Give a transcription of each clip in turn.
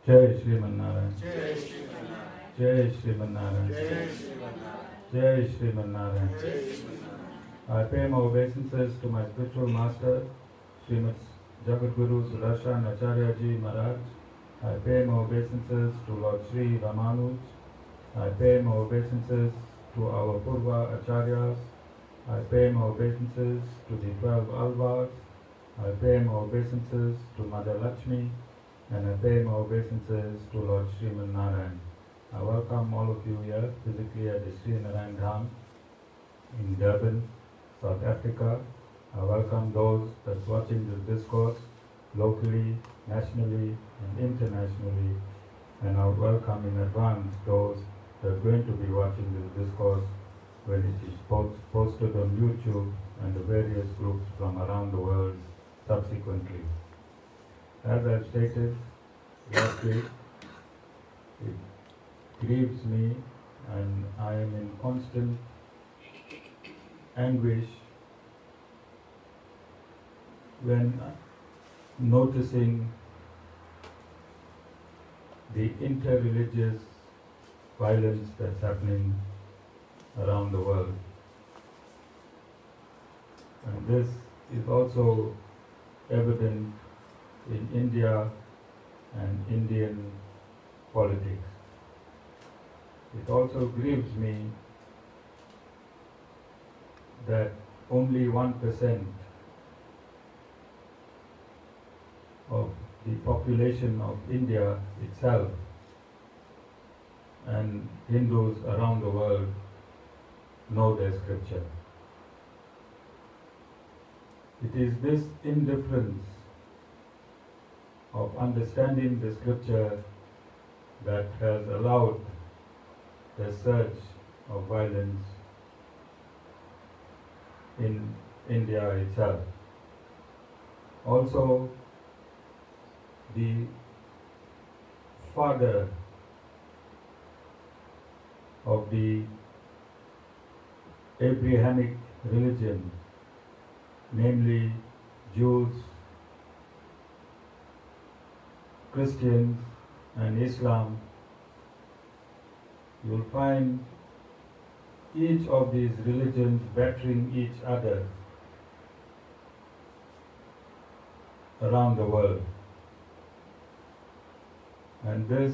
Jai Shriman Narayan. Jai Shriman Narayan. Jai Shriman Narayan. Jai Shriman Narayan. Jai Shriman Narayan. Jai Shriman Narayan. I pay my obeisances to my spiritual master, Srimad Jagadguru Sudarshan Acharyaji Maharaj. I pay my obeisances to Lord Sri Ramanuj. I pay my obeisances to our Purva Acharyas. I pay my obeisances to the 12 Alvas. I pay my obeisances to Mother Lakshmi. And I pay my obeisances to Lord Sriman Narayan. I welcome all of you here physically at the Sri Narayan Dham in Durban, South Africa. I welcome those that's watching this discourse locally, nationally and internationally. And I welcome in advance those that are going to be watching this discourse when it is posted on YouTube and the various groups from around the world subsequently. As I've stated last week, it grieves me and I am in constant anguish when noticing the interreligious violence that's happening around the world. And this is also evident in India and Indian politics. It also grieves me that only 1% of the population of India itself and Hindus around the world know their scripture. It is this indifference of understanding the scripture that has allowed the surge of violence in India itself. Also, the father of the Abrahamic religion, namely Jews, Christians and Islam, you will find each of these religions battering each other around the world. And this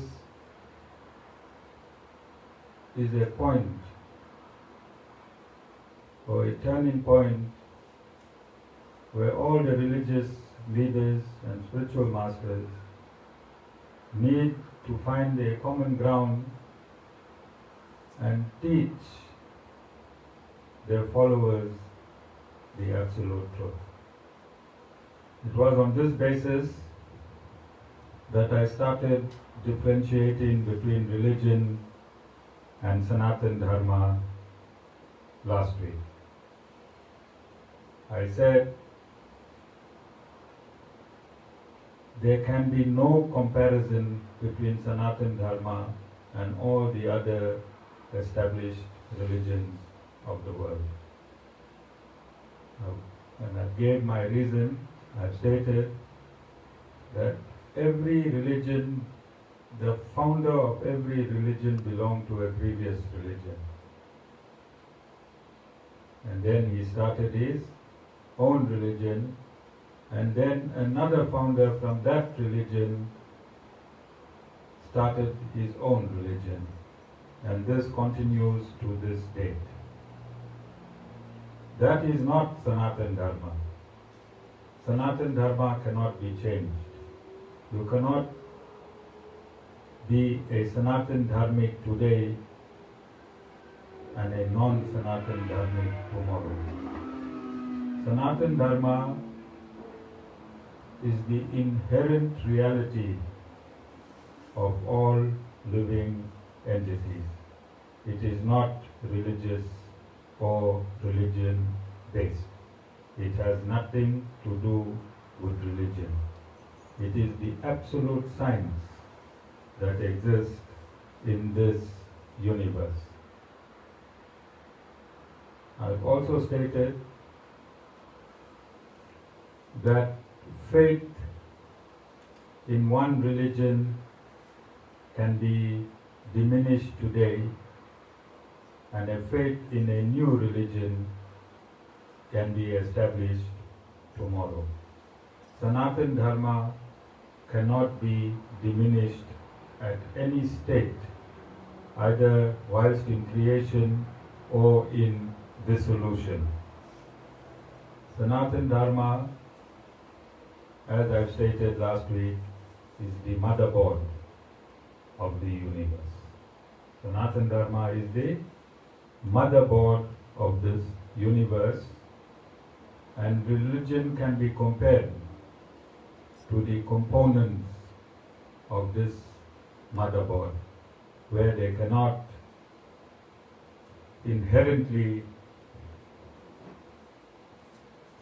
is a point, or a turning point, where all the religious leaders and spiritual masters need to find a common ground and teach their followers the absolute truth. It was on this basis that I started differentiating between religion and Sanatan Dharma last week. I said there can be no comparison between Sanatan Dharma and all the other established religions of the world. And I gave my reason. I stated that every religion, the founder of every religion belonged to a previous religion. And then he started his own religion, and then another founder from that religion started his own religion. And this continues to this date. That is not Sanatan Dharma. Sanatan Dharma cannot be changed. You cannot be a Sanatan Dharmic today and a non-Sanatan Dharmic tomorrow. Sanatan Dharma is the inherent reality of all living entities. It is not religious or religion based. It has nothing to do with religion. It is the absolute science that exists in this universe. I've also stated that faith in one religion can be diminished today, and a faith in a new religion can be established tomorrow. Sanatan Dharma cannot be diminished at any state, either whilst in creation or in dissolution. Sanatan Dharma, as I've stated last week, is the motherboard of the universe. Sanatan Dharma is the motherboard of this universe, and religion can be compared to the components of this motherboard, where they cannot inherently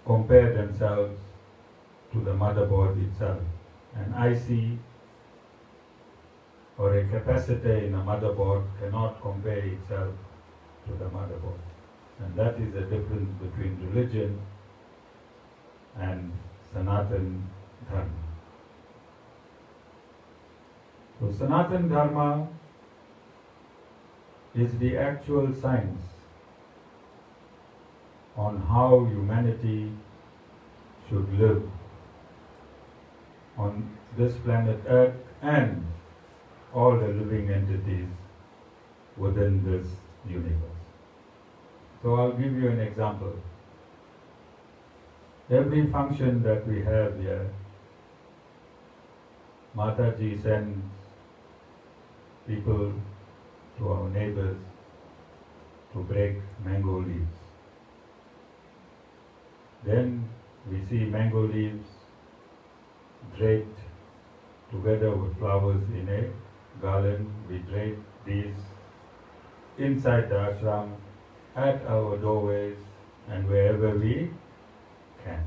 compare themselves to the motherboard itself. An IC or a capacitor in a motherboard cannot compare itself to the motherboard. And that is the difference between religion and Sanatan Dharma. So Sanatan Dharma is the actual science on how humanity should live on this planet Earth and all the living entities within this universe. So I'll give you an example. Every function that we have here, Mataji sends people to our neighbors to break mango leaves. Then we see mango leaves draped together with flowers in a garland. We drape these inside the ashram, at our doorways, and wherever we can.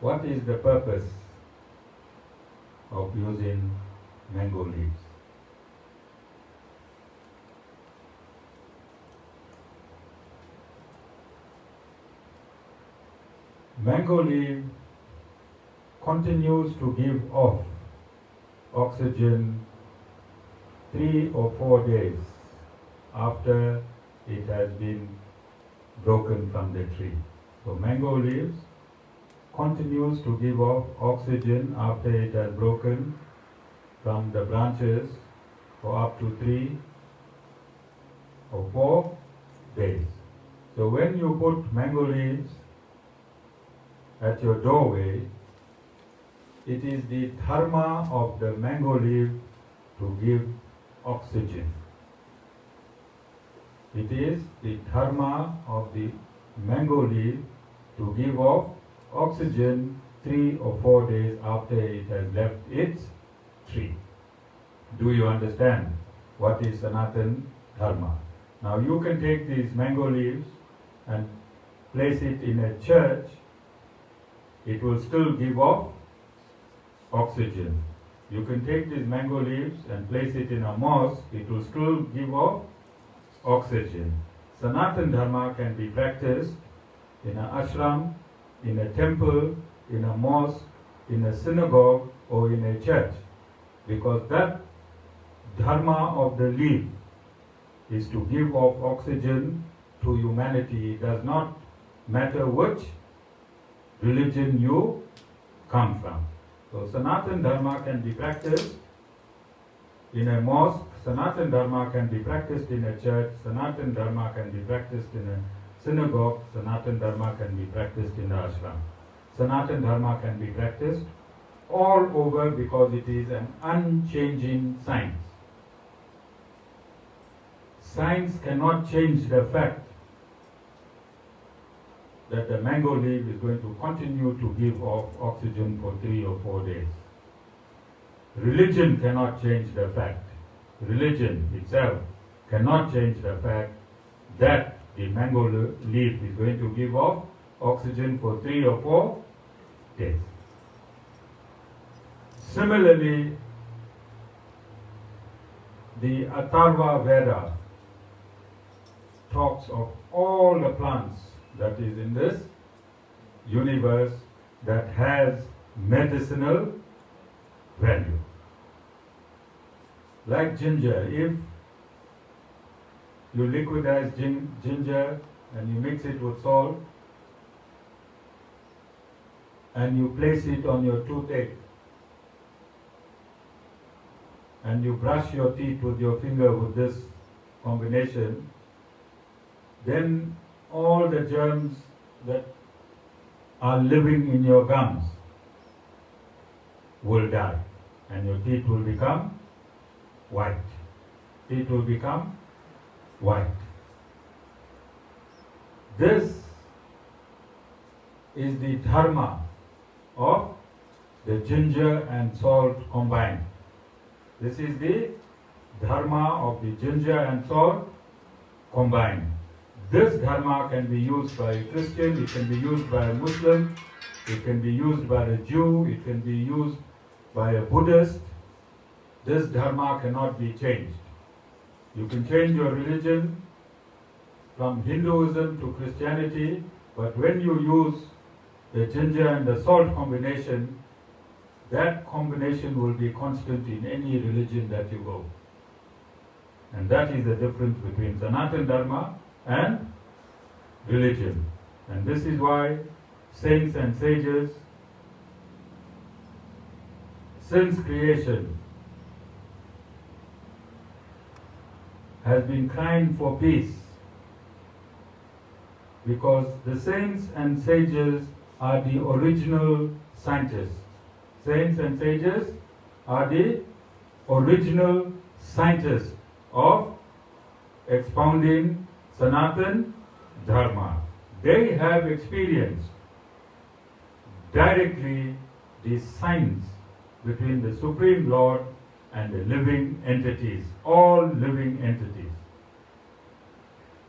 What is the purpose of using mango leaves? Mango leaf continues to give off oxygen 3 or 4 days after it has been broken from the tree. So mango leaves continues to give off oxygen after it has broken from the branches for up to 3 or 4 days. So when you put mango leaves at your doorway, it is the dharma of the mango leaf to give oxygen. It is the dharma of the mango leaf to give off oxygen 3 or 4 days after it has left its tree. Do you understand what is Sanatan Dharma? Now you can take these mango leaves and place it in a church. It will still give off oxygen. You can take these mango leaves and place it in a mosque. It will still give off oxygen. Sanatan Dharma can be practiced in an ashram, in a temple, in a mosque, in a synagogue, or in a church, because that dharma of the leaf is to give off oxygen to humanity. It does not matter which religion you come from. So Sanatan Dharma can be practiced in a mosque, Sanatan Dharma can be practiced in a church, Sanatan Dharma can be practiced in a synagogue, Sanatan Dharma can be practiced in the ashram. Sanatan Dharma can be practiced all over because it is an unchanging science. Science cannot change the fact that the mango leaf is going to continue to give off oxygen for 3 or 4 days. Religion cannot change the fact. Religion itself cannot change the fact that the mango leaf is going to give off oxygen for 3 or 4 days. Similarly, the Atharva Veda talks of all the plants that is in this universe that has medicinal value. like ginger. If you liquidize ginger and you mix it with salt and you place it on your toothache and you brush your teeth with your finger with this combination, then all the germs that are living in your gums will die and your teeth will become white. Teeth will become white. This is the dharma of the ginger and salt combined. This is the dharma of the ginger and salt combined. This dharma can be used by a Christian, it can be used by a Muslim, it can be used by a Jew, it can be used by a Buddhist. This dharma cannot be changed. You can change your religion from Hinduism to Christianity, but when you use the ginger and the salt combination, that combination will be constant in any religion that you go. And that is the difference between Sanatan Dharma and religion. And this is why saints and sages, since creation, has been crying for peace, because the saints and sages are the original scientists. Saints and sages are the original scientists of expounding Sanatan Dharma. They have experienced directly the science between the Supreme Lord and the living entities, all living entities.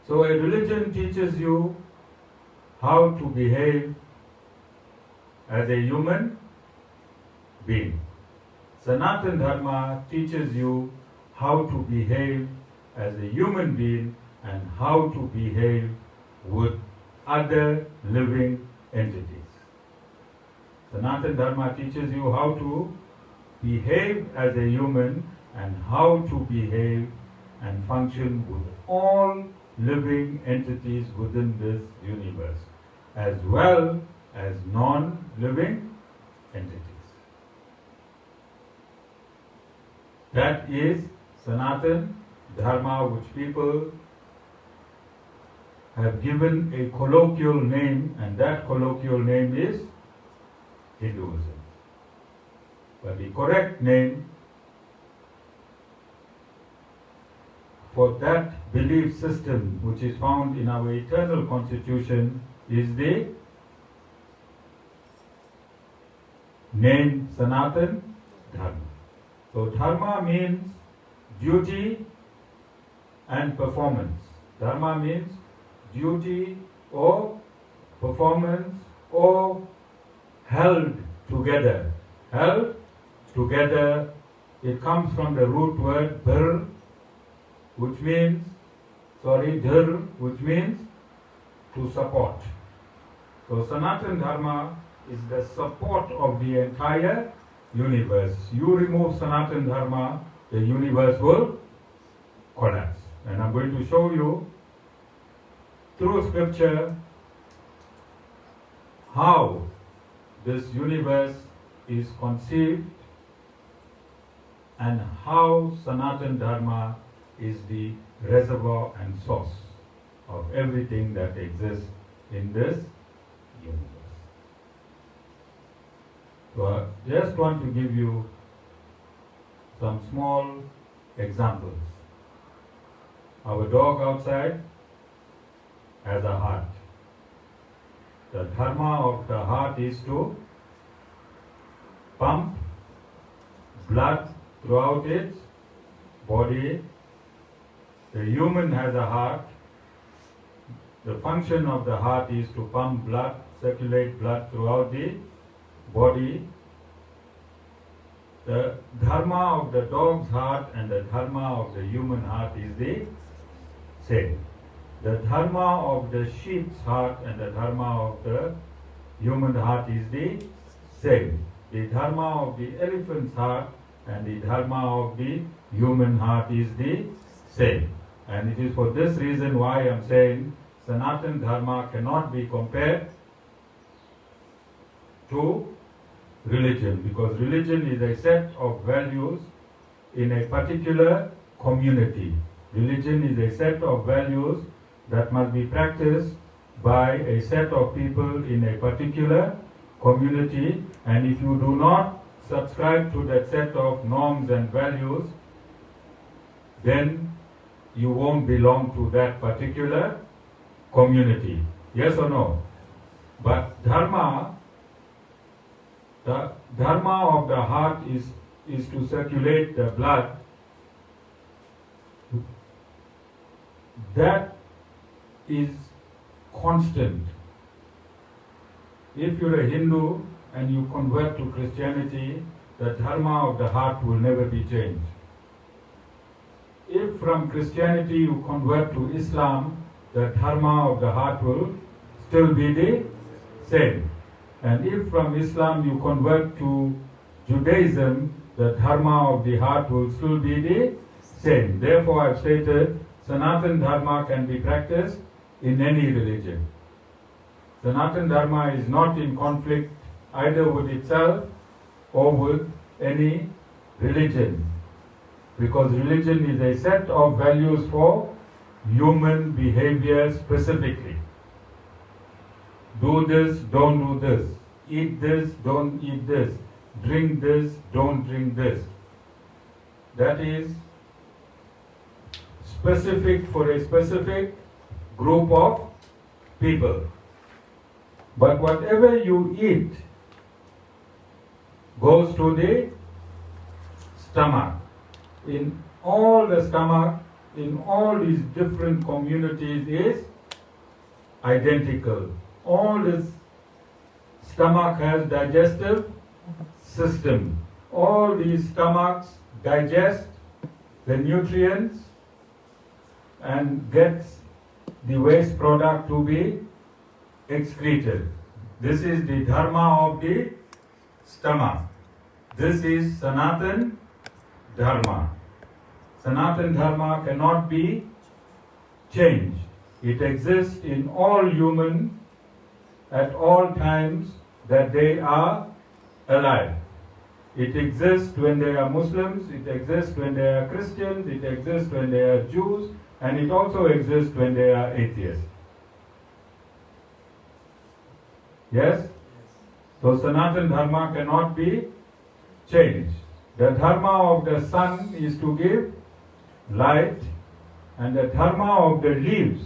So a religion teaches you how to behave as a human being. Sanatan Dharma teaches you how to behave as a human being and how to behave with other living entities. Sanatan Dharma teaches you how to behave as a human and how to behave and function with all living entities within this universe, as well as non-living entities. That is Sanatan Dharma, which people have given a colloquial name, and that colloquial name is Hinduism. But the correct name for that belief system, which is found in our eternal constitution, is the name Sanatan Dharma. So Dharma means duty and performance. Dharma means duty or performance or held together. Held together, it comes from the root word dhir, which means to support. So Sanatan Dharma is the support of the entire universe. You remove Sanatan Dharma, the universe will collapse. And I'm going to show you through scripture how this universe is conceived and how Sanatan Dharma is the reservoir and source of everything that exists in this universe. So I just want to give you some small examples. Our dog outside has a heart. The dharma of the heart is to pump blood throughout its body. The human has a heart. The function of the heart is to pump blood, circulate blood throughout the body. The dharma of the dog's heart and the dharma of the human heart is the same. The dharma of the sheep's heart and the dharma of the human heart is the same. The dharma of the elephant's heart and the dharma of the human heart is the same. And it is for this reason why I am saying Sanatan Dharma cannot be compared to religion, because religion is a set of values in a particular community. Religion is a set of values that must be practiced by a set of people in a particular community, and if you do not subscribe to that set of norms and values, then you won't belong to that particular community. Yes or no? But Dharma, the Dharma of the heart is to circulate the blood. That is constant. If you're a Hindu and you convert to Christianity, the Dharma of the heart will never be changed. If from Christianity you convert to Islam, the Dharma of the heart will still be the same. And if from Islam you convert to Judaism, the Dharma of the heart will still be the same. Therefore, I've stated Sanatan Dharma can be practiced in any religion. Sanatan Dharma is not in conflict either with itself or with any religion, because religion is a set of values for human behavior specifically. Do this, don't do this. Eat this, don't eat this. Drink this, don't drink this. That is specific for a specific group of people. But whatever you eat goes to the stomach. In all the stomach, in all these different communities is identical. All this stomach has digestive system. All these stomachs digest the nutrients and gets the waste product to be excreted. This is the dharma of the stomach. This is Sanatan Dharma. Sanatan Dharma cannot be changed. It exists in all human at all times that they are alive. It exists when they are Muslims, it exists when they are Christians, it exists when they are Jews, and it also exists when they are atheists. Yes? So Sanatan Dharma cannot be changed. The Dharma of the sun is to give light, and the Dharma of the leaves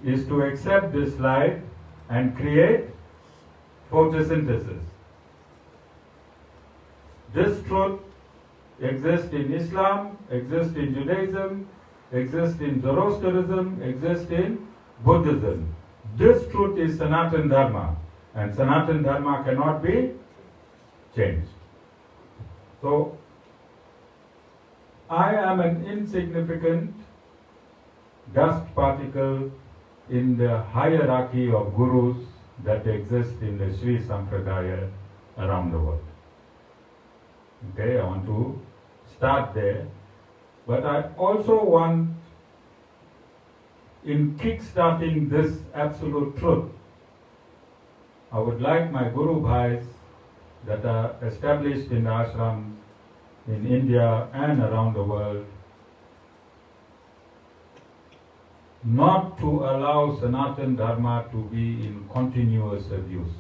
is to accept this light and create photosynthesis. This truth exists in Islam, exists in Judaism, exists in Zoroastrianism, exists in Buddhism. This truth is Sanatan Dharma, and Sanatan Dharma cannot be changed. So, I am an insignificant dust particle in the hierarchy of gurus that exist in the Sri Sampradaya around the world. Okay, I want to start there. But I also want, in kick-starting this absolute truth, I would like my Guru Bhais that are established in the ashrams in India and around the world not to allow Sanatan Dharma to be in continuous abuse.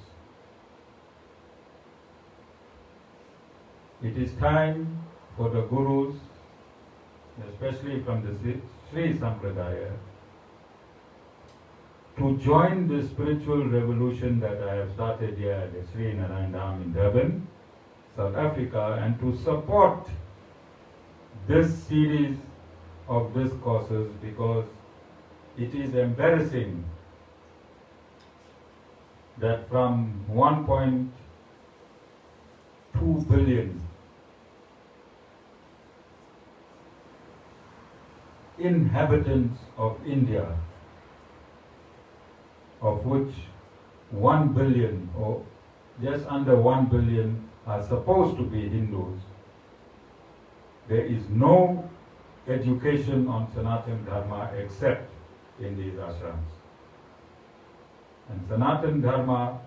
It is time for the Gurus, especially from the Sri Sampradaya, to join the spiritual revolution that I have started here at the Sri Narayan Dham in Durban, South Africa, and to support this series of discourses, because it is embarrassing that from 1.2 billion inhabitants of India, of which 1 billion or just under 1 billion are supposed to be Hindus, there is no education on Sanatan Dharma except in these ashrams. And Sanatan Dharma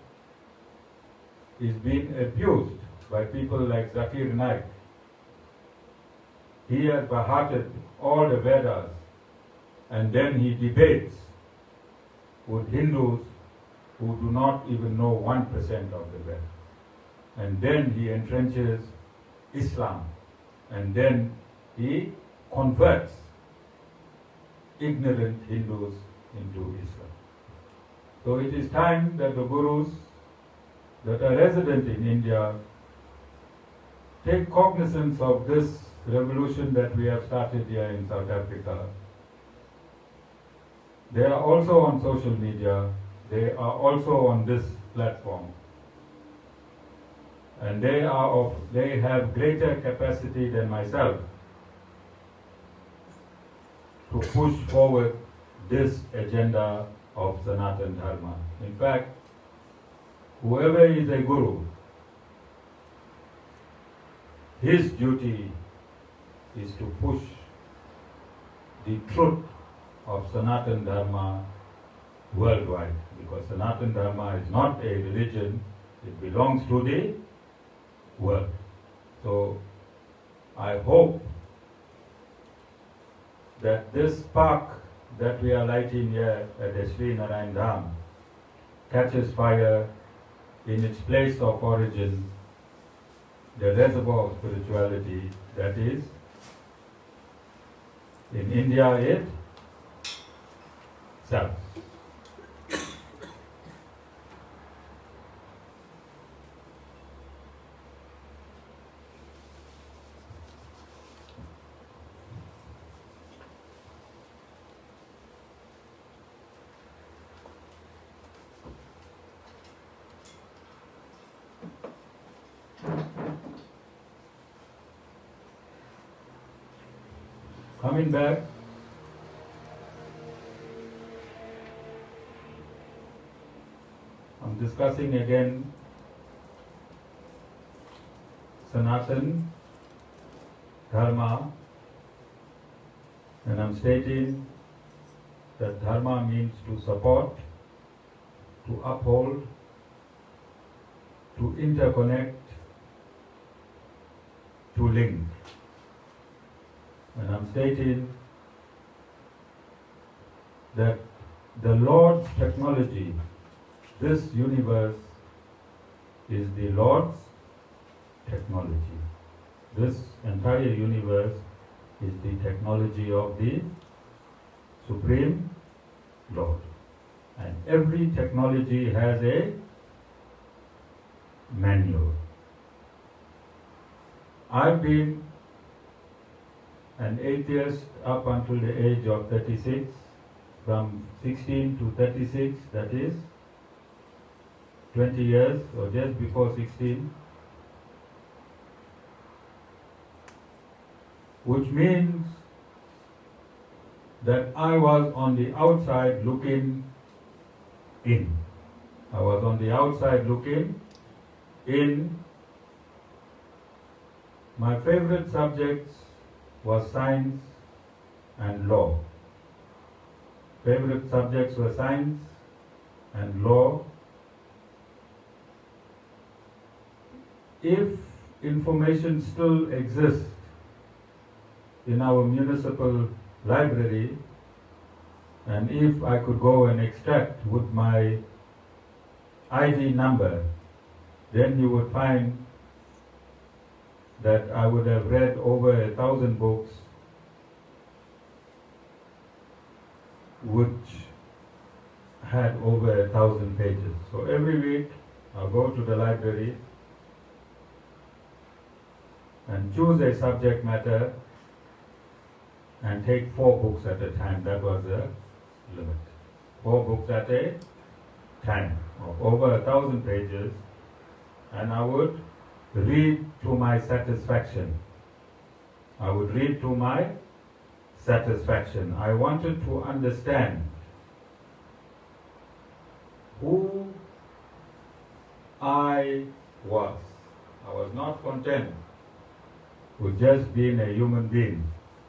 is being abused by people like Zakir Naik. He has behearted all the Vedas and then he debates with Hindus who do not even know 1% of the Vedas. And then he entrenches Islam, and then he converts ignorant Hindus into Islam. So it is time that the gurus that are resident in India take cognizance of this revolution that we have started here in South Africa. They are also on social media, they are also on this platform. And they have greater capacity than myself to push forward this agenda of Sanatan Dharma. In fact, whoever is a guru, his duty is to push the truth of Sanatan Dharma worldwide, because Sanatan Dharma is not a religion, it belongs to the world. So I hope that this spark that we are lighting here at the Sri Narayan Dham catches fire in its place of origin, the reservoir of spirituality that is in India itself. Coming back, I'm discussing again Sanatan Dharma, and I'm stating that Dharma means to support, to uphold, to interconnect, to link. And I'm stating that the Lord's technology, this universe is the Lord's technology. This entire universe is the technology of the Supreme Lord. And every technology has a manual. I've been an atheist up until the age of 36, from 16 to 36, that is 20 years, or just before 16, which means that I was on the outside looking in. I was on the outside looking in. My favorite subjects was science and law. Favorite subjects were science and law. If information still exists in our municipal library, and if I could go and extract with my ID number, then you would find that I would have read over 1,000 books which had over 1,000 pages. So every week I'll go to the library and choose a subject matter and take 4 books at a time. That was the limit. 4 books at a time of over 1,000 pages, and I would read to my satisfaction. I would read to my satisfaction. I wanted to understand who I was. I was not content with just being a human being.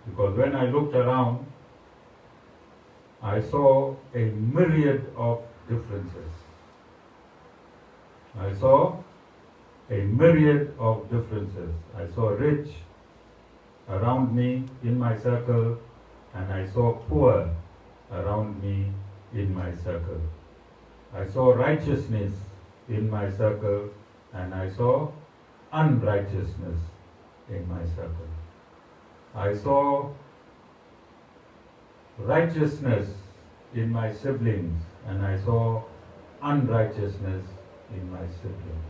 Because when I looked around, I saw a myriad of differences. I saw a myriad of differences. I saw rich around me in my circle, and I saw poor around me in my circle. I saw righteousness in my circle, and I saw unrighteousness in my circle. I saw righteousness in my siblings, and I saw unrighteousness in my siblings.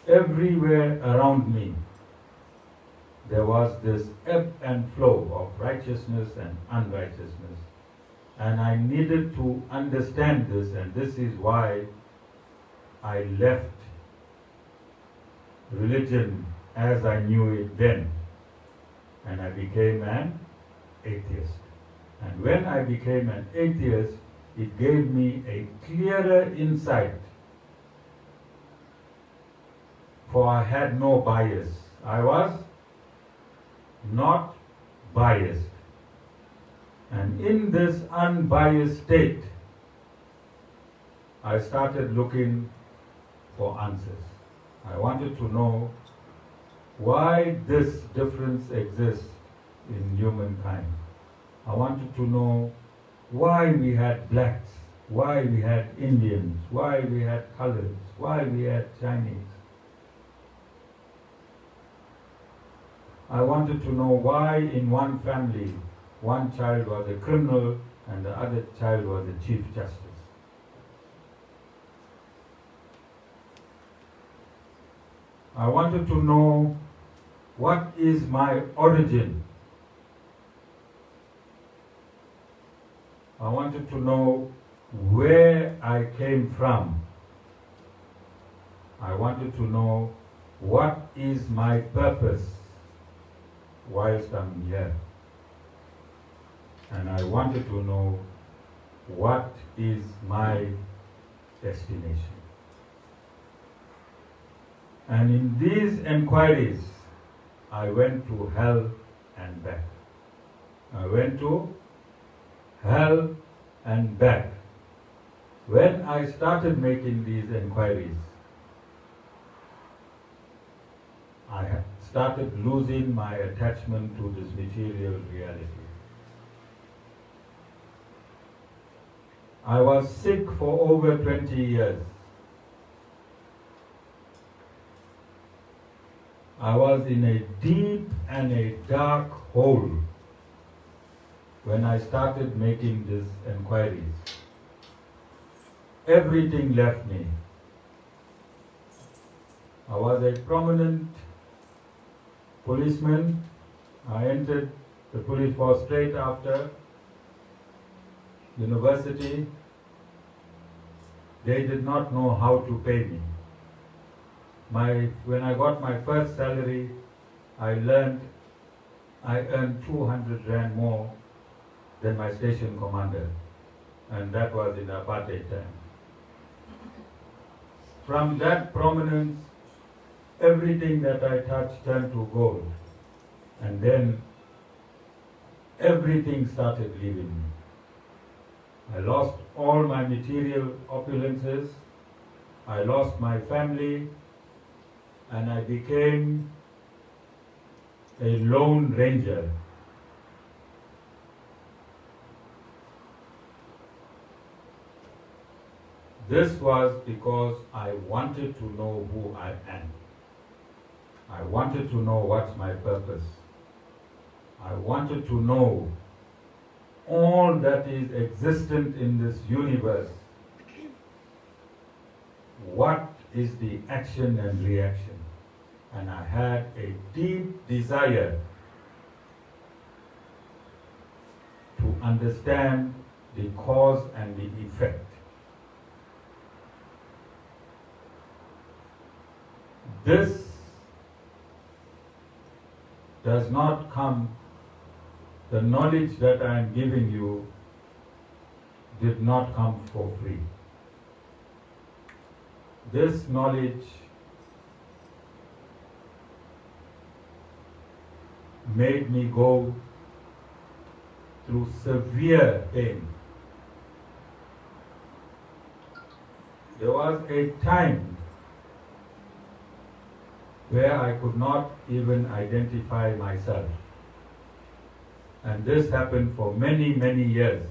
Everywhere around me, there was this ebb and flow of righteousness and unrighteousness. And I needed to understand this, and this is why I left religion as I knew it then, and I became an atheist. And when I became an atheist, it gave me a clearer insight, for I had no bias. I was not biased. And in this unbiased state, I started looking for answers. I wanted to know why this difference exists in humankind. I wanted to know why we had blacks, why we had Indians, why we had colors, why we had Chinese. I wanted to know why in one family, one child was a criminal and the other child was a chief justice. I wanted to know what is my origin. I wanted to know where I came from. I wanted to know what is my purpose whilst I'm here. And I wanted to know what is my destination. And in these inquiries, I went to hell and back. I went to hell and back. When I started making these inquiries, I started losing my attachment to this material reality. I was sick for over 20 years. I was in a deep and a dark hole when I started making these inquiries. Everything left me. I was a prominent policeman. I entered the police force straight after university. They did not know how to pay me. When I got my first salary, I earned 200 rand more than my station commander, and that was in apartheid time. From that prominence, everything that I touched turned to gold, and then everything started leaving me. I lost all my material opulences, I lost my family, and I became a lone ranger. This was because I wanted to know who I am. I wanted to know what's my purpose. I wanted to know all that is existent in this universe. What is the action and reaction? And I had a deep desire to understand the cause and the effect. This does not come, the knowledge that I am giving you did not come for free. This knowledge made me go through severe pain. There was a time where I could not even identify myself. And this happened for many, many years,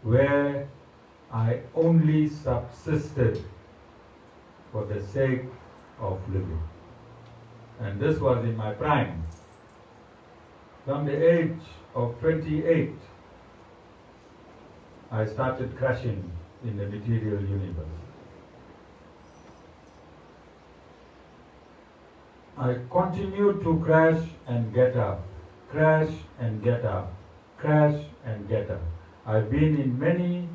where I only subsisted for the sake of living. And this was in my prime. From the age of 28, I started crashing in the material universe. I continued to crash and get up, crash and get up, crash and get up. I've been in many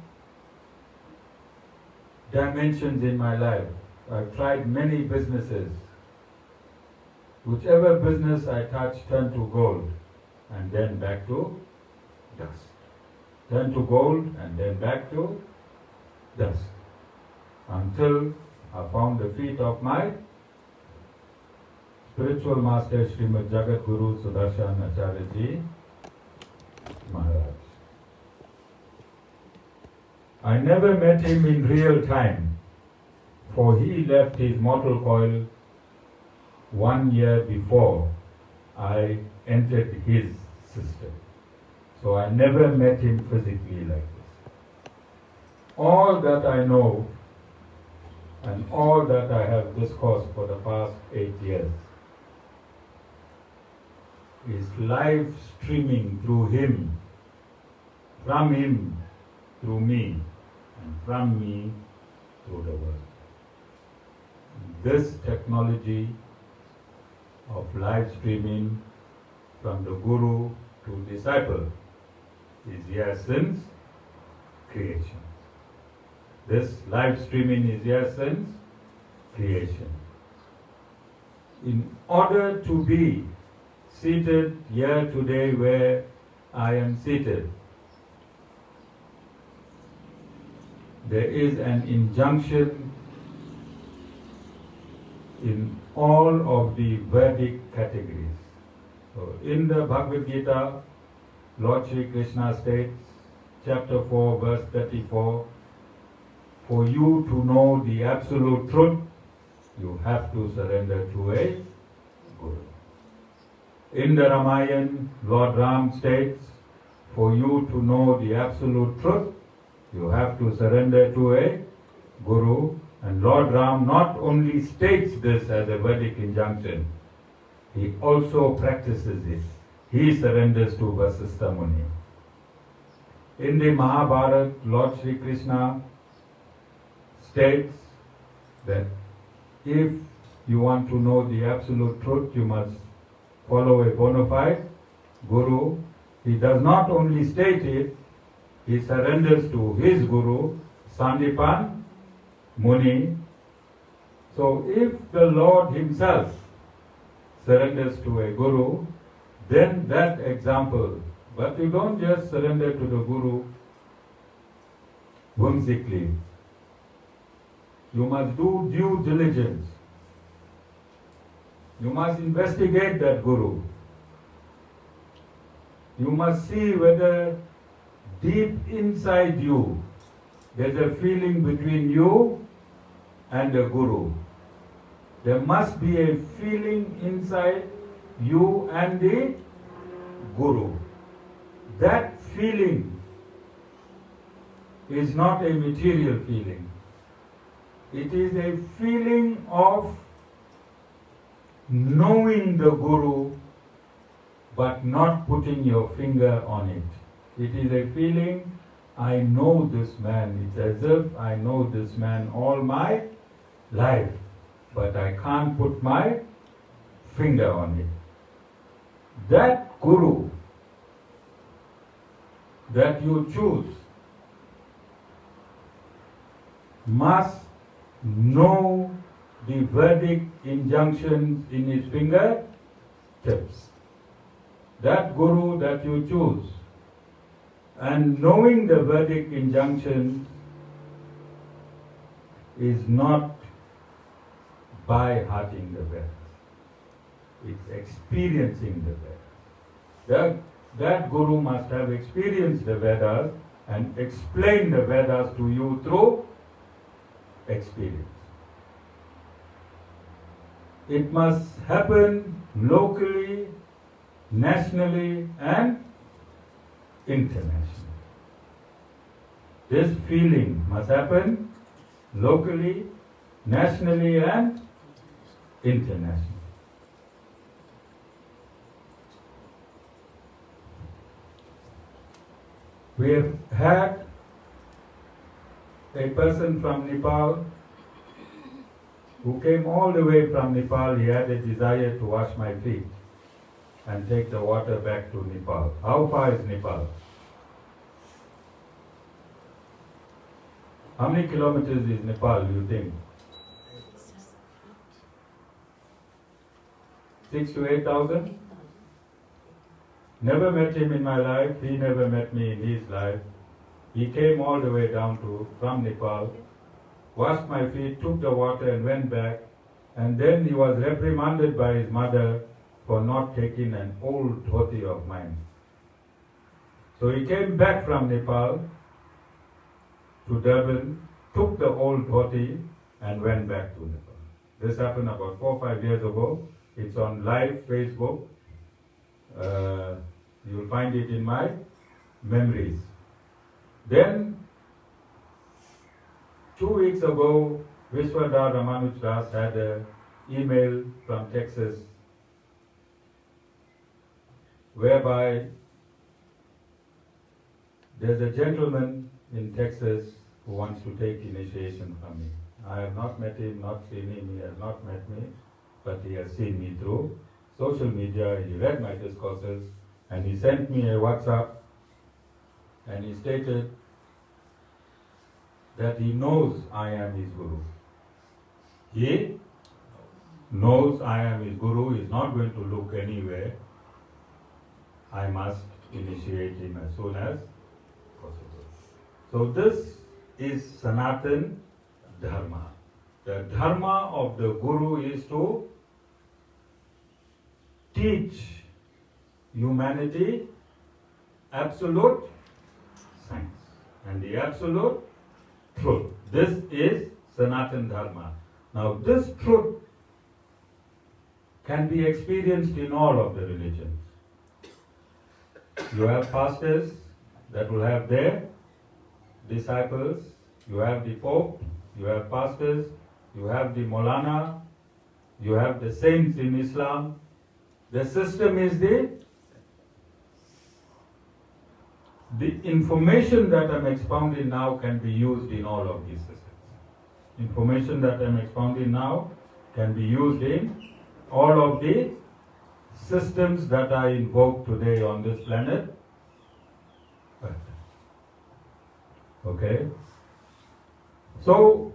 dimensions in my life. I've tried many businesses. Whichever business I touched turned to gold and then back to dust. Turned to gold and then back to dust. Until I found the feet of my spiritual master Srimad Jagat Guru Sudarshan Acharyaji Maharaj. I never met him in real time, for he left his mortal coil 1 year before I entered his system. So I never met him physically like this. All that I know and all that I have discoursed for the past 8 years is live streaming through him, from him through me, and from me through the world. This technology of live streaming from the Guru to disciple is here since creation. This live streaming is here since creation. In order to be seated here today where I am seated, there is an injunction in all of the Vedic categories. So in the Bhagavad Gita, Lord Shri Krishna states, chapter 4, verse 34, for you to know the absolute truth, you have to surrender to a Guru. In the Ramayana, Lord Ram states, for you to know the absolute truth, you have to surrender to a Guru. And Lord Ram not only states this as a Vedic injunction, he also practices it. He surrenders to Vasistha Muni. In the Mahabharata, Lord Shri Krishna states that if you want to know the absolute truth, you must follow a bona fide Guru. He does not only state it, he surrenders to his Guru, Sandipan Muni. So if the Lord himself surrenders to a Guru, then that example, but you don't just surrender to the Guru whimsically. You must do due diligence. You must investigate that Guru. You must see whether deep inside you there's a feeling between you and the Guru. There must be a feeling inside you and the Guru. That feeling is not a material feeling. It is a feeling of knowing the Guru but not putting your finger on it. It is a feeling, I know this man. It's as if I know this man all my life, but I can't put my finger on it. That Guru that you choose must know the Vedic injunctions in his fingertips. That Guru that you choose, and knowing the Vedic injunctions is not by hearting the Vedas. It's experiencing the Vedas. That Guru must have experienced the Vedas and explained the Vedas to you through experience. It must happen locally, nationally, and internationally. This feeling must happen locally, nationally, and internationally. We have had a person from Nepal who came all the way from Nepal. He had a desire to wash my feet and take the water back to Nepal. How far is Nepal? How many kilometers is Nepal, you think? 6 to 8,000? Never met him in my life. He never met me in his life. He came all the way down from Nepal, washed my feet, took the water and went back. And then he was reprimanded by his mother for not taking an old dhoti of mine. So he came back from Nepal to Durban, took the old dhoti and went back to Nepal. This happened about 4 or 5 years ago. It's on live Facebook. You'll find it in my memories. Then, 2 weeks ago, Vishwadhar Ramanuj Das had an email from Texas whereby there's a gentleman in Texas who wants to take initiation from me. I have not met him, not seen him, he has not met me, but he has seen me through social media. He read my discourses and he sent me a WhatsApp and he stated that he knows I am his Guru. He knows I am his Guru, he is not going to look anywhere. I must initiate him as soon as possible. So this is Sanatan Dharma. The Dharma of the Guru is to teach humanity absolute science and the absolute truth. This is Sanatan Dharma. Now this truth can be experienced in all of the religions. You have pastors that will have their disciples, you have the Pope, you have pastors, you have the Maulana, you have the saints in Islam. The system is the information that I'm expounding now can be used in all of these systems. Information that I'm expounding now can be used in all of the systems that I invoke today on this planet. Okay? So,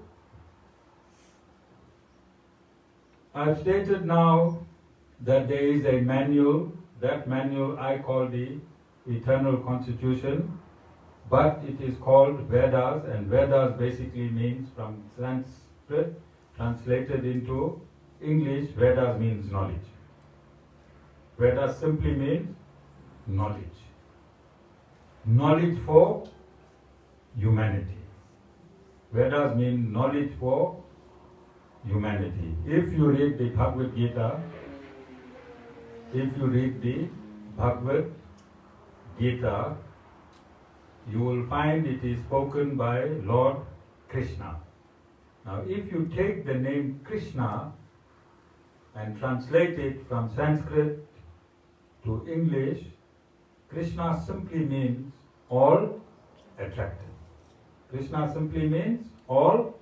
I've stated now that there is a manual. That manual I call the Eternal Constitution, but it is called Vedas, and Vedas basically means, from Sanskrit translated into English, Vedas means knowledge. Vedas simply means knowledge. Knowledge for humanity. Vedas mean knowledge for humanity. If you read the Bhagavad Gita, you will find it is spoken by Lord Krishna. Now, if you take the name Krishna and translate it from Sanskrit to English, Krishna simply means all attractive. Krishna simply means all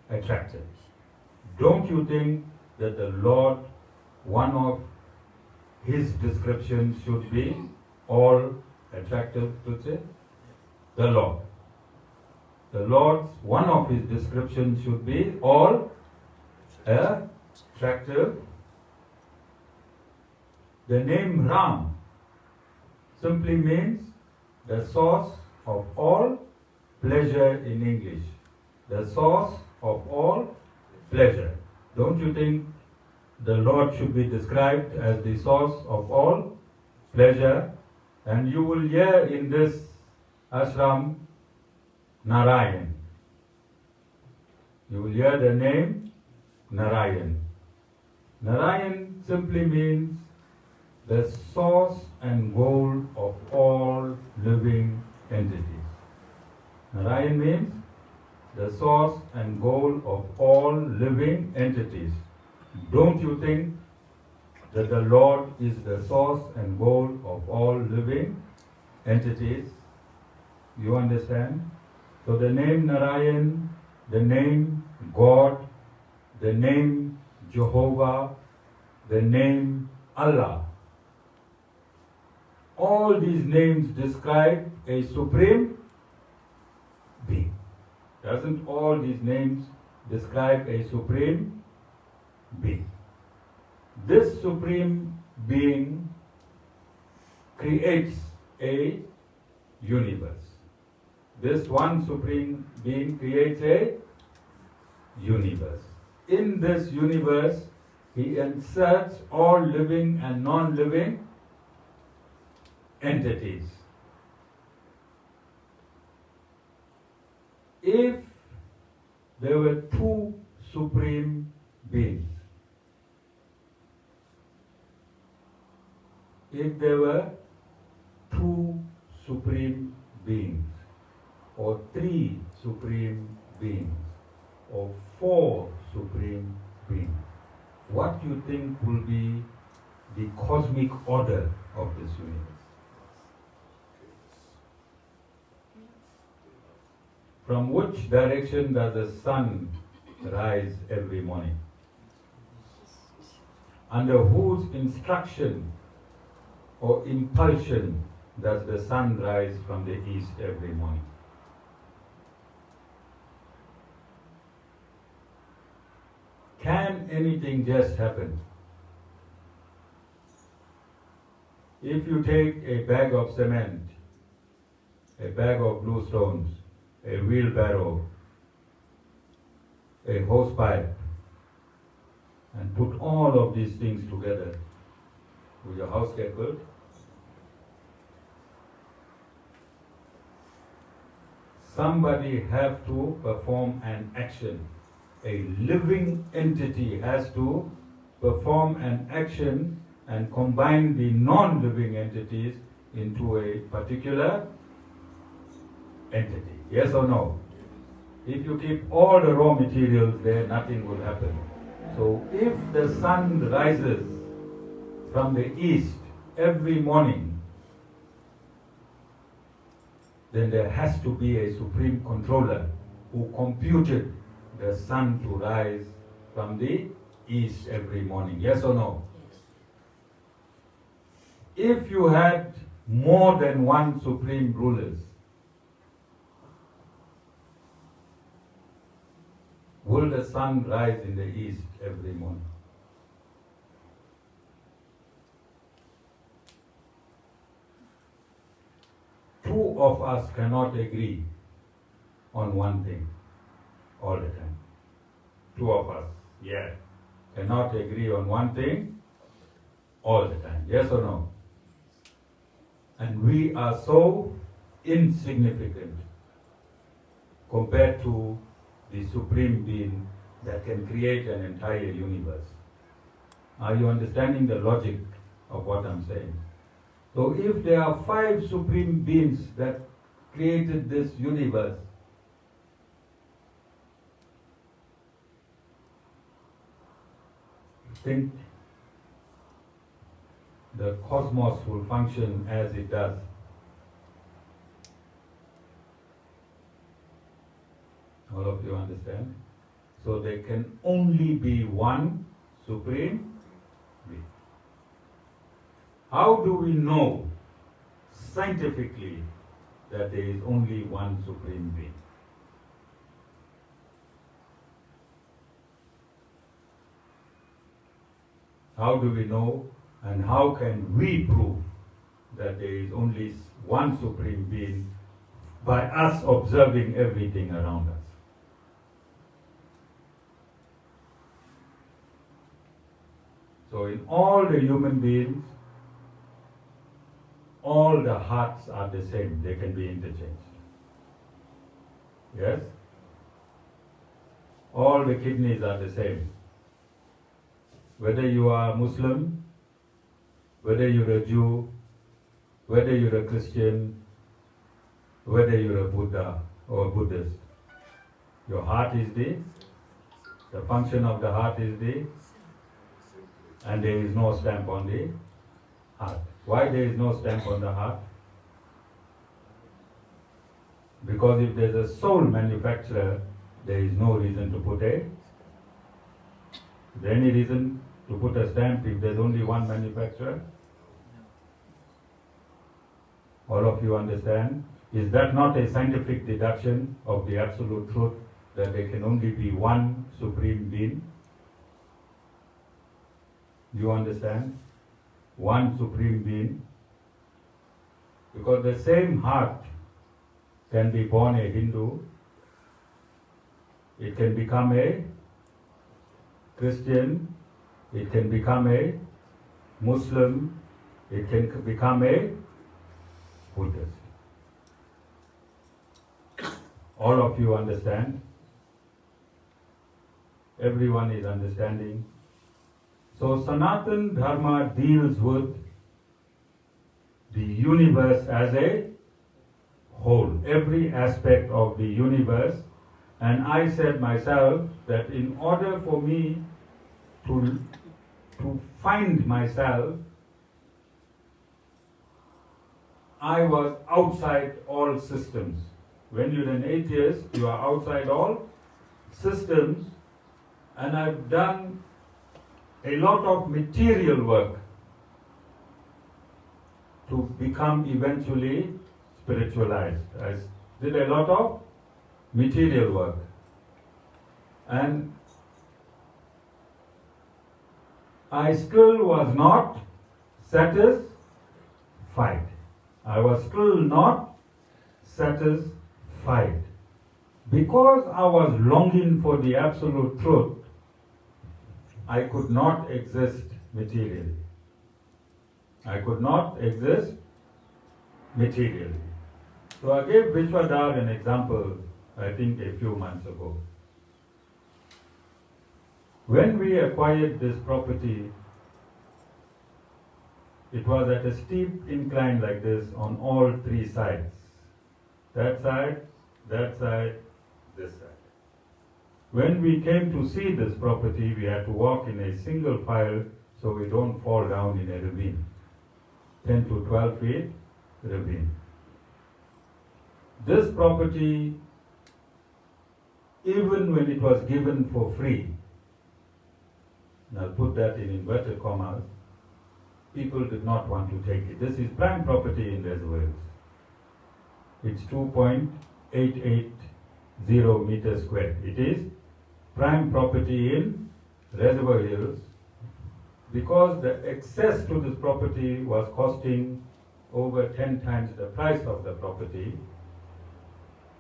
attractive. Don't you think that the Lord, one of his descriptions should be all attractive to say? The Lord. The Lord's, one of his descriptions should be all attractive. The name Ram simply means the source of all pleasure in English. The source of all pleasure. Don't you think the Lord should be described as the source of all pleasure, and you will hear in this ashram Narayan. You will hear the name Narayan. Narayan simply means the source and goal of all living entities. Narayan means the source and goal of all living entities. Don't you think that the Lord is the source and goal of all living entities? You understand? So the name Narayan, the name God, the name Jehovah, the name Allah, all these names describe a supreme being. Doesn't all these names describe a supreme being? This supreme being creates a universe. This one supreme being creates a universe. In this universe, he inserts all living and non-living entities. If there were two supreme beings, if there were two supreme beings, or three supreme beings, or four supreme beings, what do you think will be the cosmic order of this universe? From which direction does the sun rise every morning? Under whose instruction or impulsion does the sun rise from the east every morning? Can anything just happen? If you take a bag of cement, a bag of blue stones, a wheelbarrow, a hosepipe, and put all of these things together, will your house get built? Somebody have to perform an action. A living entity has to perform an action and combine the non-living entities into a particular entity. Yes or no? If you keep all the raw materials there, nothing will happen. So if the sun rises from the east every morning, then there has to be a supreme controller who computed the sun to rise from the east every morning. Yes or no? If you had more than one supreme rulers, will the sun rise in the east every morning? Two of us cannot agree on one thing all the time. Two of us, cannot agree on one thing all the time. Yes or no? And we are so insignificant compared to the supreme being that can create an entire universe. Are you understanding the logic of what I'm saying? So if there are 5 supreme beings that created this universe, think the cosmos will function as it does. All of you understand? So there can only be one supreme being. How do we know scientifically that there is only one supreme being? How do we know, and how can we prove that there is only one supreme being by us observing everything around us? So in all the human beings, all the hearts are the same. They can be interchanged. Yes? All the kidneys are the same. Whether you are Muslim, whether you're a Jew, whether you're a Christian, whether you're a Buddha or a Buddhist, your heart is the function of the heart is and there is no stamp on the heart. Why there is no stamp on the heart? Because if there's a soul manufacturer, there is no reason to put is there any reason to put a stamp if there's only one manufacturer? All of you understand? Is that not a scientific deduction of the absolute truth that there can only be one supreme being? You understand? One supreme being. Because the same heart can be born a Hindu, it can become a Christian, it can become a Muslim, it can become a Buddhist. All of you understand? Everyone is understanding. So Sanatan Dharma deals with the universe as a whole, every aspect of the universe. And I said myself that in order for me to find myself, I was outside all systems. When you're an atheist, you are outside all systems, and I've done a lot of material work to become eventually spiritualized. I did a lot of material work, and I still was not satisfied. I was still not satisfied. Because I was longing for the absolute truth, I could not exist materially. I could not exist materially. So I gave Vishwadhar an example, I think a few months ago. When we acquired this property, it was at a steep incline like this on all three sides. That side, this side. When we came to see this property, we had to walk in a single file so we don't fall down in a ravine. 10 to 12 feet ravine. This property, even when it was given for free, and I'll put that in inverted commas, people did not want to take it. This is prime property in Reservoir. It's 2.880 meters square. It is prime property in Reservoir Hills. Because the access to this property was costing over 10 times the price of the property,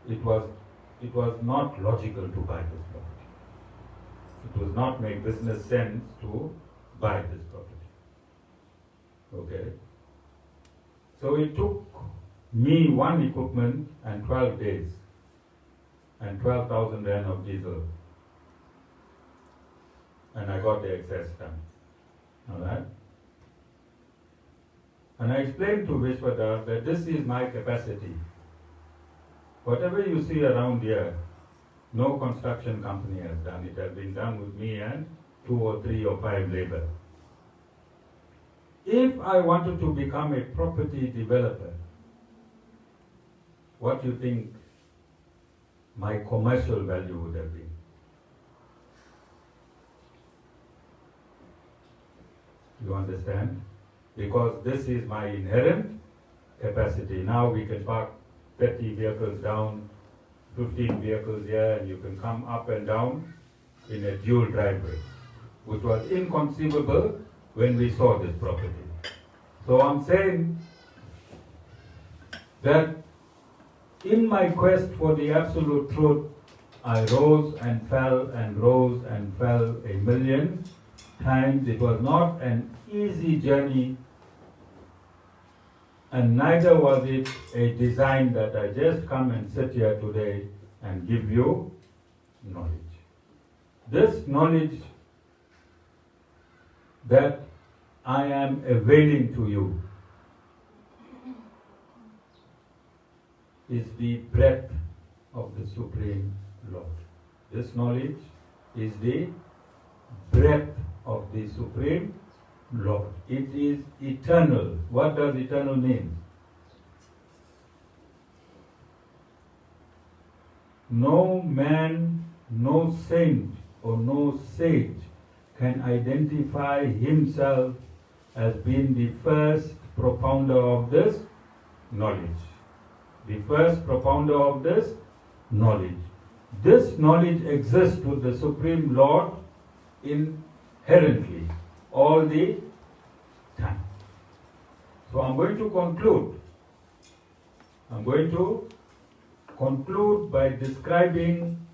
it was not logical to buy this property. It does not make business sense to buy this property. Okay? So it took me one equipment and 12 days and 12,000 rand of diesel, and I got the access done. Alright? And I explained to Vishwadhar that this is my capacity. Whatever you see around here, no construction company has done. It has been done with me and 2 or 3 or 5 labor. If I wanted to become a property developer, what do you think my commercial value would have been? You understand? Because this is my inherent capacity. Now we can park 30 vehicles down, 15 vehicles here, and you can come up and down in a dual driveway, which was inconceivable when we saw this property. So I'm saying that in my quest for the absolute truth, I rose and fell and rose and fell 1,000,000 times it was not an easy journey, and neither was it a design that I just come and sit here today and give you knowledge. This knowledge that I am availing to you is the breath of the Supreme Lord. This knowledge is the breath of the Supreme Lord. It is eternal. What does eternal mean? No man, no saint, or no sage can identify himself as being the first propounder of this knowledge. The first propounder of this knowledge. This knowledge exists with the Supreme Lord inherently, all the time. So I'm going to conclude. I'm going to conclude by describing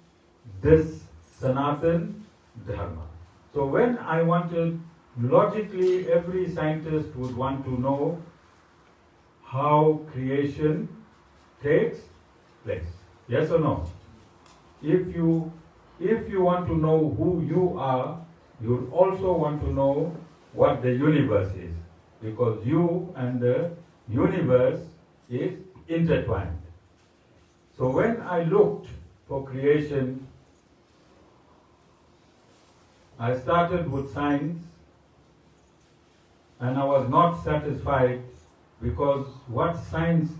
this Sanatan Dharma. So when I wanted, logically every scientist would want to know how creation takes place. Yes or no? If you want to know who you are, you also want to know what the universe is, because you and the universe is intertwined. So when I looked for creation, I started with science, and I was not satisfied, because what science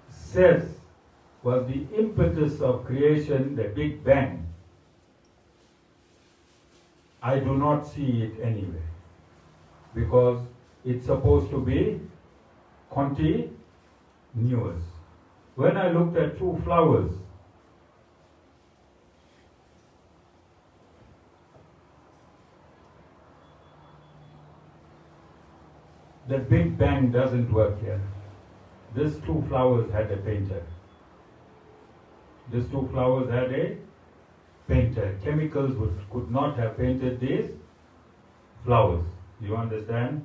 says was the impetus of creation, the Big Bang. I do not see it anywhere, because it's supposed to be continuous. When I looked at two flowers, the Big Bang doesn't work here. These two flowers had a painter. These two flowers had a painter. Chemicals could not have painted these flowers. You understand?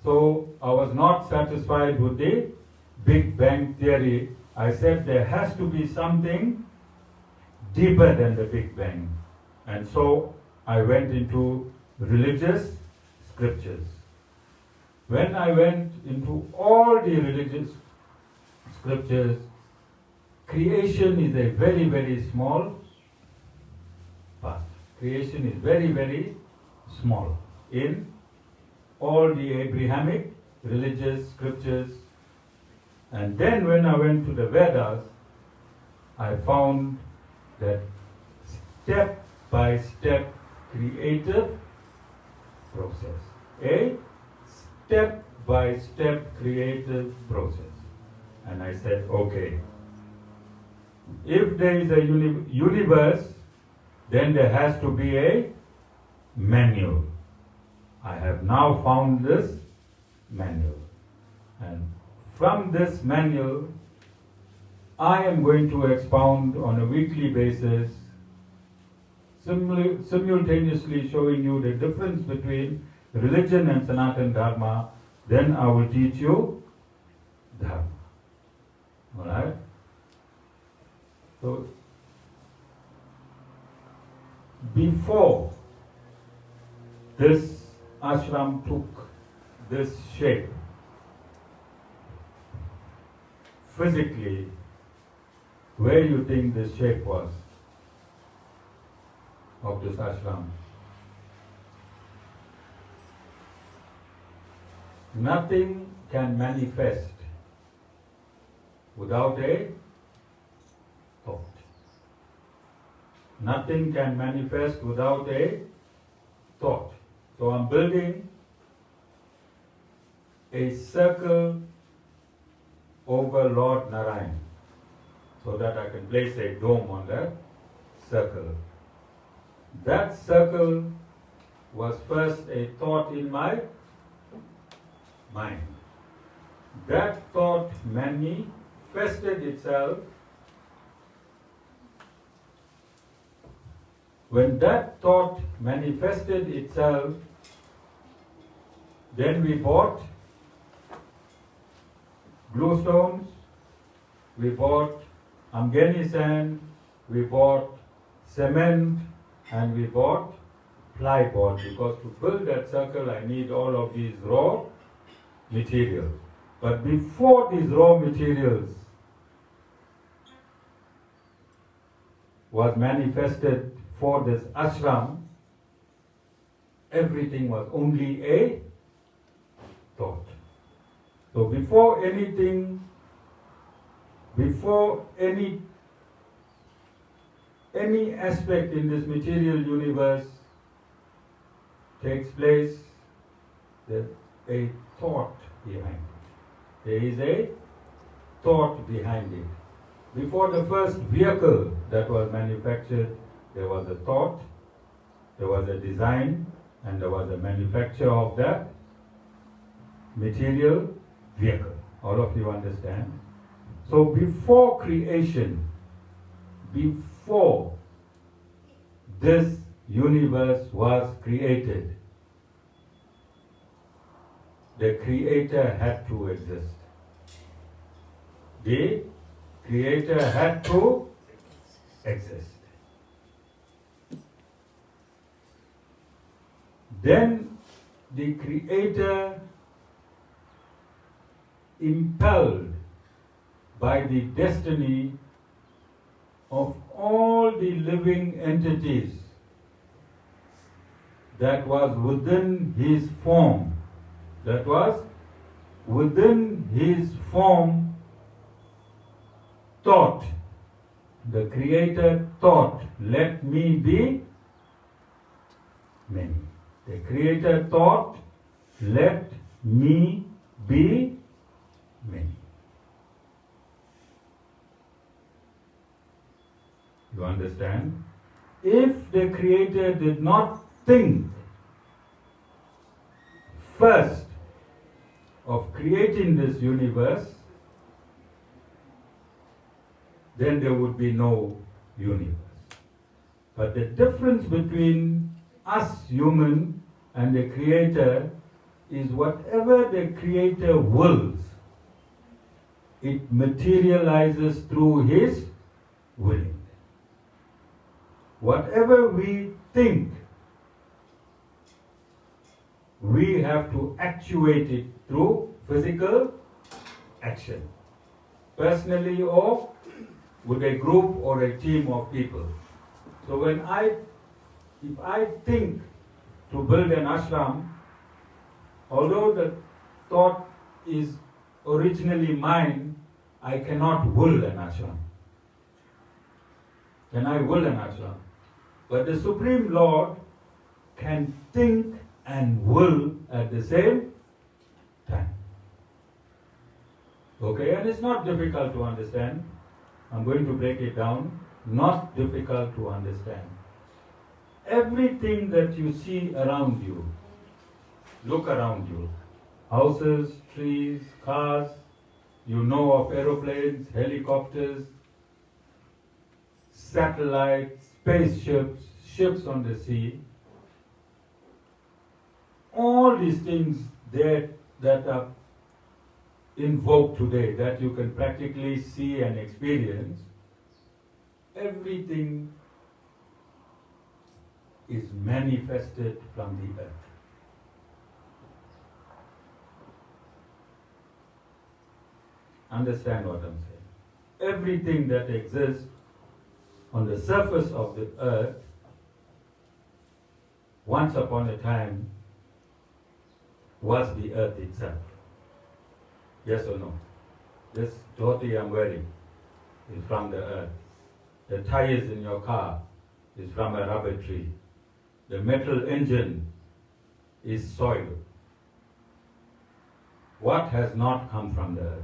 So I was not satisfied with the Big Bang theory. I said there has to be something deeper than the Big Bang. And so I went into religious scriptures. When I went into all the religious scriptures, creation is a very, very small part. Creation is very, very small in all the Abrahamic religious scriptures. And then when I went to the Vedas, I found that step by step creative process. A step by step creative process. And I said, okay, if there is a universe, then there has to be a manual. I have now found this manual. And from this manual, I am going to expound on a weekly basis, simultaneously showing you the difference between religion and Sanatan Dharma. Then I will teach you Dharma. Alright? So, before this ashram took this shape, physically, where do you think this shape was of this ashram? Nothing can manifest without a thought. Nothing can manifest without a thought. So I'm building a circle over Lord Narayan so that I can place a dome on that circle. That circle was first a thought in my mind. That thought manifested itself When that thought manifested itself, then we bought glue stones, we bought Amgeni sand, we bought cement, and we bought plyboard, because to build that circle I need all of these raw materials. But before these raw materials was manifested for this ashram, everything was only a thought. So before any aspect in this material universe takes place, there's a thought behind it. There is a thought behind it. Before the first vehicle that was manufactured, there was a thought, there was a design, and there was a manufacture of that material vehicle. All of you understand? So before creation, before this universe was created, the Creator had to exist. The Creator had to exist. Then the Creator, impelled by the destiny of all the living entities that was within his form, thought. The Creator thought, let me be many. The Creator thought, let me be many. You understand? If the Creator did not think first of creating this universe, then there would be no universe. But the difference between us human and the Creator is whatever the Creator wills, it materializes through His willing. Whatever we think, we have to actuate it through physical action, personally or with a group or a team of people. So if I think to build an ashram, although the thought is originally mine, I cannot will an ashram. Can I will an ashram? But the Supreme Lord can think and will at the same time. Okay, and it's not difficult to understand. I'm going to break it down. Not difficult to understand. Everything that you see around you, look around you. Houses, trees, cars, you know of aeroplanes, helicopters, satellites, spaceships, ships on the sea. All these things that are invoked today, that you can practically see and experience, everything is manifested from the earth. Understand what I'm saying? Everything that exists on the surface of the earth, once upon a time, was the earth itself. Yes or no? This dhoti I'm wearing is from the earth. The tires in your car is from a rubber tree. The metal engine is soil. What has not come from the earth?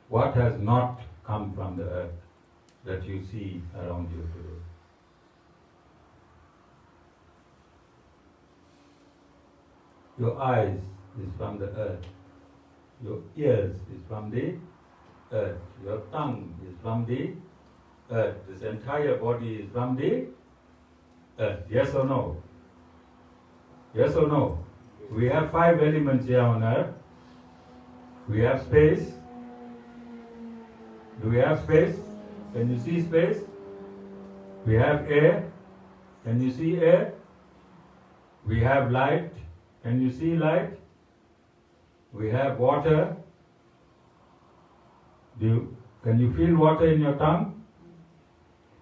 What has not come from the earth that you see around you today? Your eyes is from the earth. Your ears is from the earth. Your tongue is from the earth. This entire body is from the earth. Yes or no? Yes or no? We have 5 elements here on earth. We have space. Do we have space? Can you see space? We have air. Can you see air? We have light. Can you see light? We have water. Can you feel water in your tongue?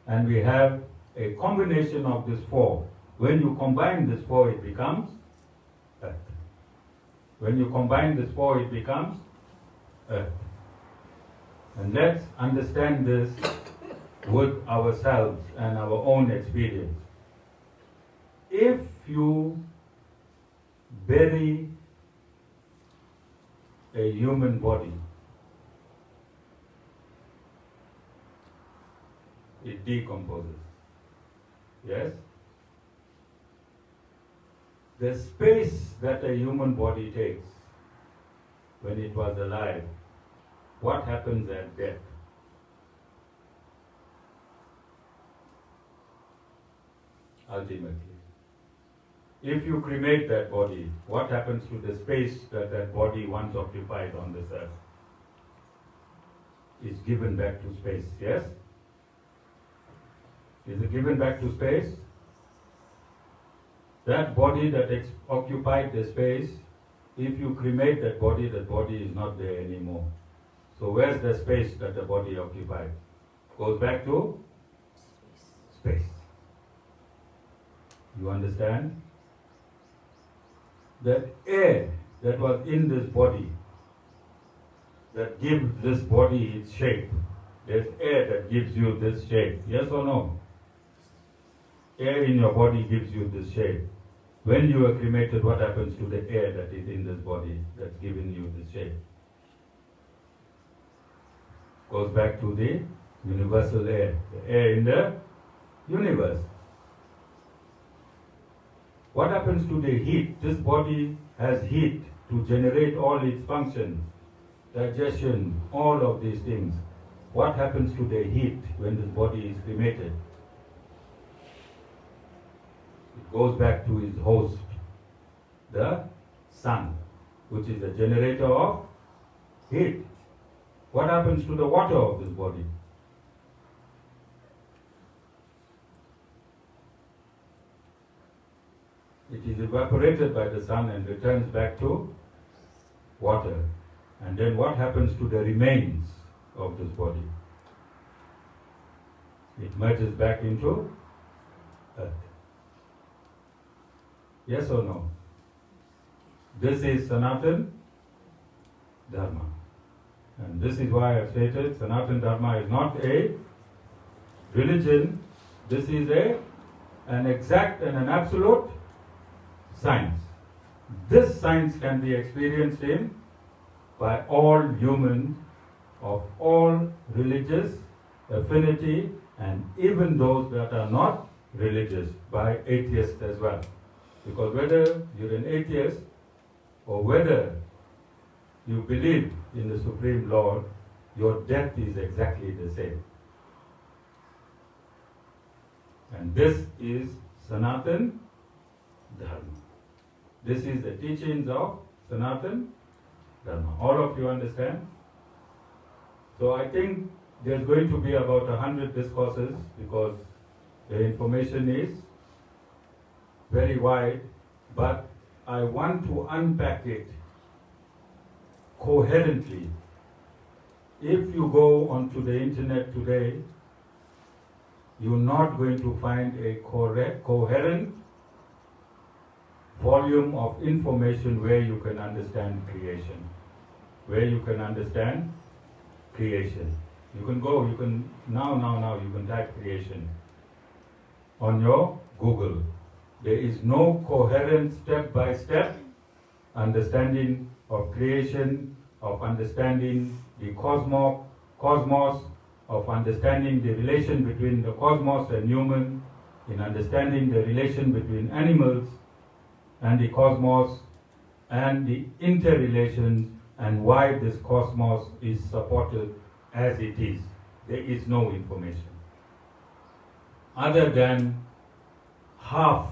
And we have a combination of these 4. When you combine these 4, it becomes earth. When you combine these 4, it becomes earth. And let's understand this with ourselves and our own experience. If you bury a human body, it decomposes. Yes? The space that a human body takes when it was alive, what happens at death? Ultimately. If you cremate that body, what happens to the space that that body once occupied on this earth? It's given back to space, yes? Is it given back to space? That body that occupied the space, if you cremate that body is not there anymore. So where's the space that the body occupied? Goes back to space. You understand? That air that was in this body, that gives this body its shape. There's air that gives you this shape. Yes or no? Air in your body gives you this shape. When you are cremated, what happens to the air that is in this body that's giving you this shape? Goes back to the universal air, the air in the universe. What happens to the heat? This body has heat to generate all its functions, digestion, all of these things. What happens to the heat when this body is cremated? It goes back to its host, the sun, which is the generator of heat. What happens to the water of this body? It is evaporated by the sun and returns back to water. And then what happens to the remains of this body? It merges back into earth. Yes or no? This is Sanatan Dharma. And this is why I've stated Sanatan Dharma is not a religion. This is an exact and an absolute science. This science can be experienced in by all humans of all religious affinity and even those that are not religious, by atheists as well. Because whether you're an atheist or whether you believe in the Supreme Lord, your death is exactly the same. And this is Sanatan Dharma. This is the teachings of Sanatan Dharma. All of you understand? So I think there's going to be about 100 discourses because the information is very wide, but I want to unpack it coherently. If you go onto the internet today, you're not going to find a coherent volume of information where you can understand creation. Where you can understand creation. You can go, you can, now, you can type creation on your Google. There is no coherent step-by-step understanding of creation, of understanding the cosmos, of understanding the relation between the cosmos and human, in understanding the relation between animals and the cosmos, and the interrelations, and why this cosmos is supported as it is. There is no information. other than half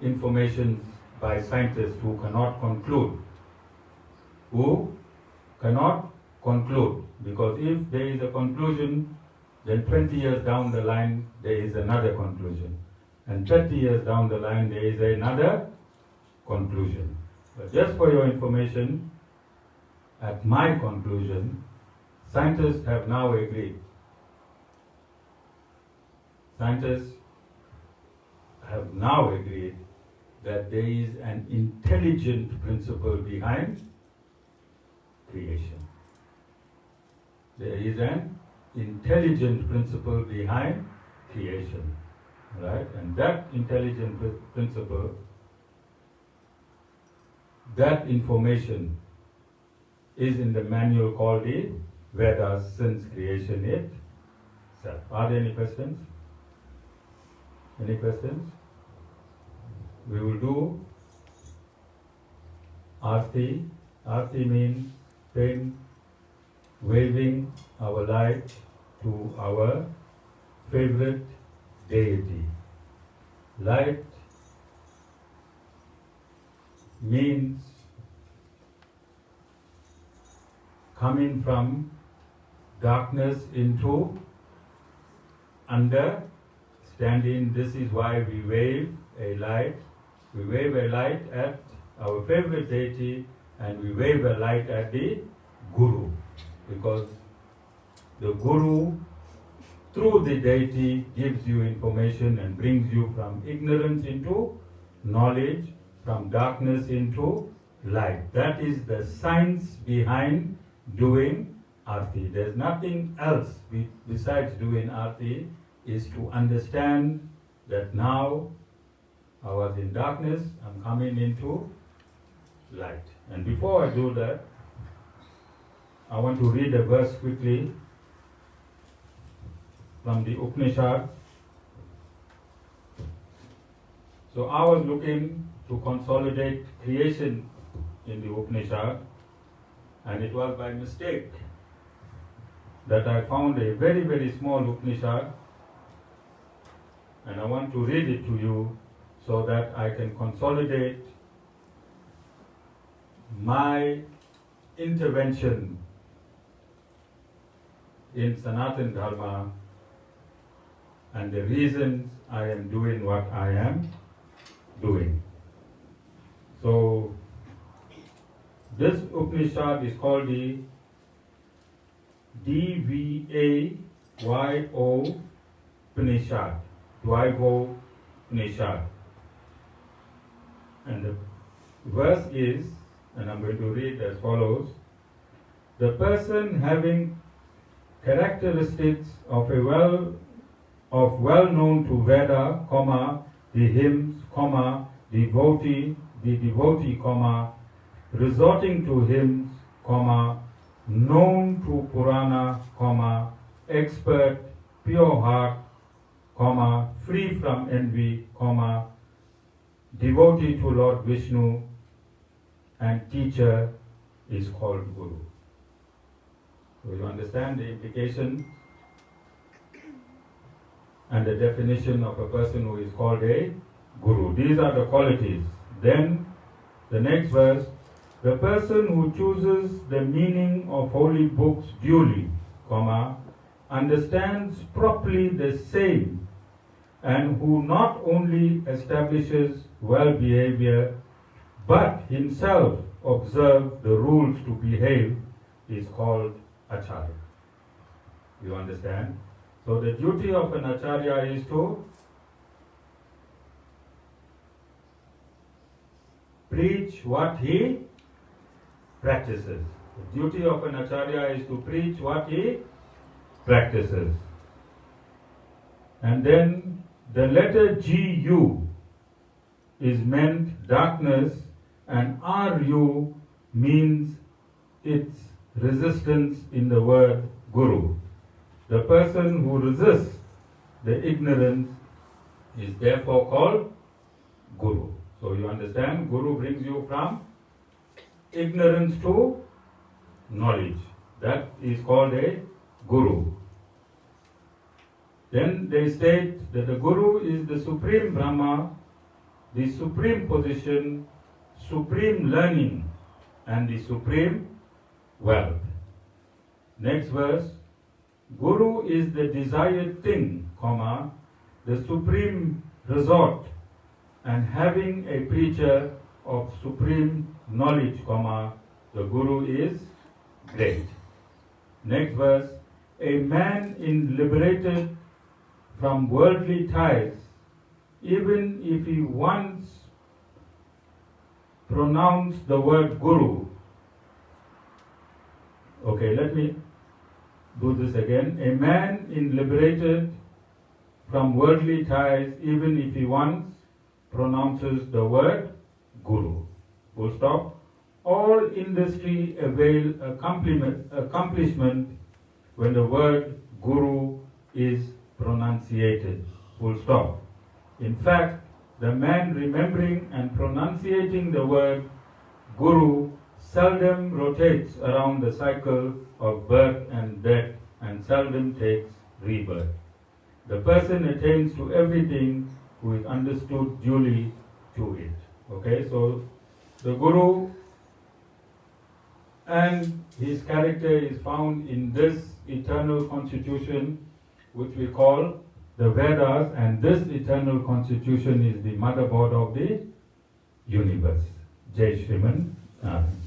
information by scientists who cannot conclude. Who cannot conclude, because if there is a conclusion, then 20 years down the line there is another conclusion, and 30 years down the line there is another conclusion. But just for your information, at my conclusion, scientists have now agreed. Scientists have now agreed that there is an intelligent principle behind creation. There is an intelligent principle behind creation, right? And that intelligent principle, that information is in the manual called the Vedas since creation itself. Are there any questions? Any questions? We will do Arti. Arti means paying, waving our light to our favorite deity. Light means coming from darkness into understanding. This is why we wave a light. We wave a light at our favorite deity, and we wave a light at the Guru, because the Guru, through the deity, gives you information and brings you from ignorance into knowledge, from darkness into light. That is the science behind doing Arti. There's nothing else besides doing Arti, is to understand that now I was in darkness, I'm coming into light. And before I do that, I want to read a verse quickly from the Upanishad. So I was looking to consolidate creation in the Upanishad, and it was by mistake that I found a very, very small Upanishad, and I want to read it to you so that I can consolidate my intervention in Sanatan Dharma and the reasons I am doing what I am doing. So this Upanishad is called the Dvayo Upanishad. Dvayo Upanishad. And the verse is, and I'm going to read as follows: the person having characteristics of well known to Veda, the hymns, the devotee, resorting to hymns, known to Purana, expert, pure heart, free from envy, devotee to Lord Vishnu, and teacher is called Guru. So you understand the implication and the definition of a person who is called a Guru. These are the qualities. Then the next verse: the person who chooses the meaning of holy books duly, understands properly the same, and who not only establishes well behavior but himself observes the rules to behave, is called Acharya. You understand? So the duty of an Acharya is to preach what he practices. The duty of an Acharya is to preach what he practices. And then the letter GU is meant darkness, and RU means its resistance in the word Guru. The person who resists the ignorance is therefore called Guru. So you understand, Guru brings you from ignorance to knowledge. That is called a Guru. Then they state that the Guru is the supreme Brahma, the supreme position, supreme learning, and the supreme wealth. Next verse, Guru is the desired thing, comma, the supreme resort, and having a preacher of supreme knowledge, comma, the Guru is great. Next verse, a man liberated from worldly ties, even if he once pronounced the word Guru. Okay, let me do this again. A man liberated from worldly ties, even if he once pronounces the word Guru. Full stop. All industry avail accomplishment when the word Guru is pronunciated. Full stop. In fact, the man remembering and pronunciating the word Guru seldom rotates around the cycle of birth and death and seldom takes rebirth. The person attains to everything who is understood duly to it. Okay, so the Guru and his character is found in this eternal constitution, which we call the Vedas, and this eternal constitution is the motherboard of the universe. Jai Shriman Narayan.